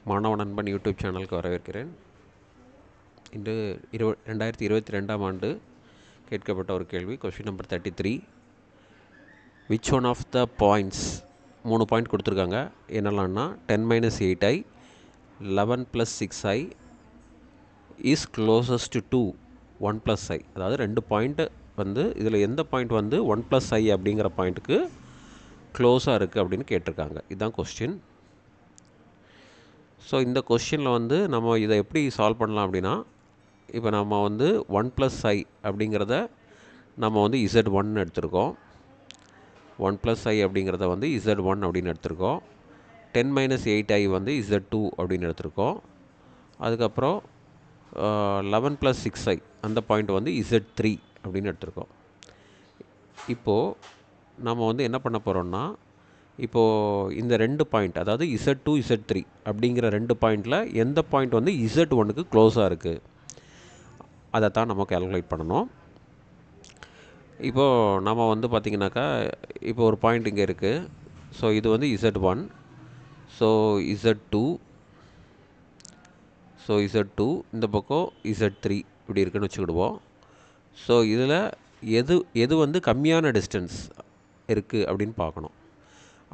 மாணவ நண்பன் யூடியூப் சேனலுக்கு வரவேற்கிறேன். இன்று 2022ஆம் ஆண்டு கேட்கப்பட்ட ஒரு கேள்வி. Question number 33. Which one of the points 3 point கொடுத்துருக்காங்க. என்னெல்லாம்னா 10 - 8i 11 + 6i is closest to 1 + i. அதாவது 2 பாயிண்ட் வந்து இதில் எந்த பாயிண்ட் வந்து 1 + i அப்படிங்கிற பாயிண்ட்டுக்கு க்ளோஸாக இருக்குது அப்படின்னு கேட்டிருக்காங்க. இதுதான் கொஸ்டின். ஸோ இந்த கொஸ்டினில் வந்து நம்ம இதை எப்படி சால்வ் பண்ணலாம் அப்படின்னா, இப்போ நம்ம வந்து 1 + i அப்படிங்கிறத நம்ம வந்து z1 எடுத்திருக்கோம். 1 + i அப்படிங்கிறத வந்து z1 அப்படின்னு எடுத்திருக்கோம். 10 - 8i வந்து z2 அப்படின்னு எடுத்திருக்கோம். அதுக்கப்புறம் 11 + 6i அந்த பாயிண்ட் வந்து z3 அப்படின்னு எடுத்திருக்கோம். இப்போது நம்ம வந்து என்ன பண்ண போகிறோம்னா, இப்போது இந்த 2 பாயிண்ட், அதாவது z2 z3 அப்படிங்கிற 2 பாயிண்டில் எந்த பாயிண்ட் வந்து z1க்கு க்ளோஸாக இருக்குது அதை தான் நம்ம கேல்குலேட் பண்ணணும். இப்போது நம்ம வந்து பார்த்திங்கனாக்கா, இப்போ ஒரு பாயிண்ட் இங்கே இருக்குது. ஸோ இது வந்து z1, so z2, so z2, இந்த பக்கம் z3 இப்படி இருக்குன்னு வச்சுக்கிடுவோம். ஸோ இதில் எது வந்து கம்மியான டிஸ்டன்ஸ் இருக்குது அப்படின்னு பார்க்கணும்.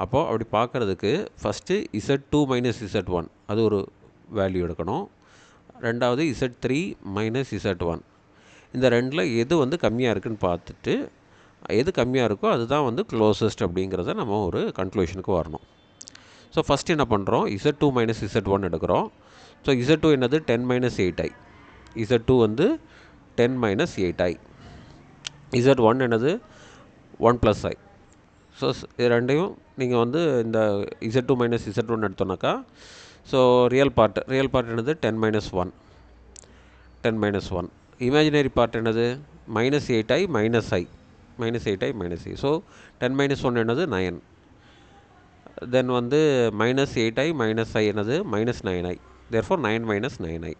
அப்போது அப்படி பார்க்குறதுக்கு ஃபஸ்ட்டு z2 - z1 அது ஒரு வேல்யூ எடுக்கணும். ரெண்டாவது z3 - z1 இந்த ரெண்டில் எது வந்து கம்மியாக இருக்குதுன்னு பார்த்துட்டு, எது கம்மியாக இருக்கோ அதுதான் வந்து க்ளோசஸ்ட் அப்படிங்கிறத நம்ம ஒரு கன்க்ளூஷனுக்கு வரணும். ஸோ ஃபஸ்ட்டு என்ன பண்ணுறோம், z2 - z1 எடுக்கிறோம். ஸோ z2 என்னது 10 - 8i, z2 வந்து 10 - 8i, z1 என்னது 1 + i. ஸோ இது ரெண்டையும் நீங்கள் வந்து இந்த z2 - z1 எடுத்தோன்னாக்கா, so real part என்னது 10 - 1, 10 - 1. இமேஜினரி பார்ட் என்னது -8i - i, -8i - i. So 10 - 1 என்னது 9. தென் வந்து -8i - i என்னது -9i. Therefore 9 - 9i.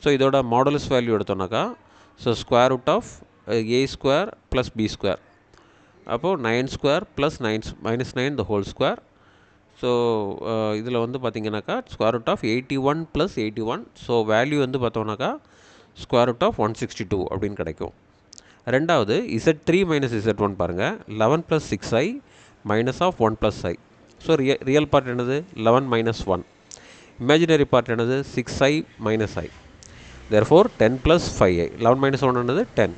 ஸோ இதோட மாடுலஸ் வேல்யூ எடுத்தோன்னாக்கா, so square root of a² + b². அப்போது 9² + 9 - 9 the whole square. ஸோ இதில் வந்து பார்த்திங்கனாக்கா square root of 81 + 81. So value வந்து பார்த்தோம்னாக்கா ஸ்கொயர் ரூட் ஆஃப் 162 அப்படின்னு கிடைக்கும். ரெண்டாவது z3 - z1 பாருங்கள், 11 + 6i -1 + i. So real part என்னது 11 - 1. இமேஜினரி பார்ட் என்னது 6i - i. Therefore 10 + 5i. 11 - 1 என்னது 10.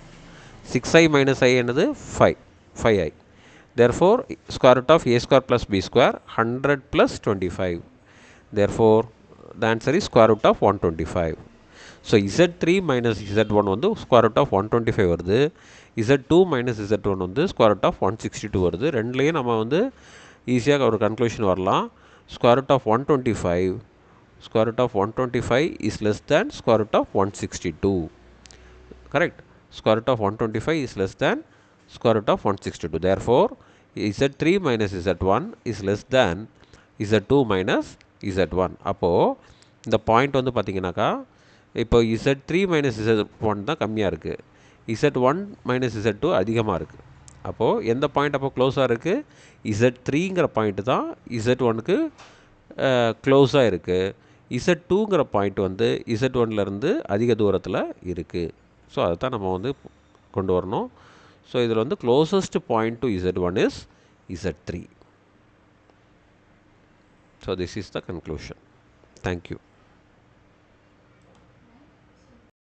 6i - i என்னது 5i. Therefore square root of a² + b² 100 + 25. Therefore the answer is square root of 125. So z3 - z1 வந்து square root of 125 வருது. z2 - z1 வந்து square root of 162 வருது. ரெண்டுலேயும் நம்ம வந்து ஈஸியாக ஒரு கன்க்ளூஷன் வரலாம். square root of 125 is less than square root of 162. Correct? Square root of 125 is less than square root of 162. Therefore z3 - z1 is less than z2 - z1. அப்போது இந்த point வந்து பார்த்திங்கனாக்கா, இப்போ z3 - z1 தான் கம்மியாக இருக்குது, z1 - z2 அதிகமாக இருக்குது. அப்போது எந்த பாயிண்ட் அப்போ க்ளோஸாக இருக்குது, z3ங்கிற பாயிண்ட்டு தான் z1க்கு க்ளோஸாக இருக்குது. z2ங்கிற பாயிண்ட் வந்து z1லேருந்து அதிக தூரத்தில் இருக்குது. ஸோ அதை தான் நம்ம வந்து கொண்டு வரணும். ஸோ இதில் வந்து closest point to z1 is z3. So this is the conclusion. Thank you.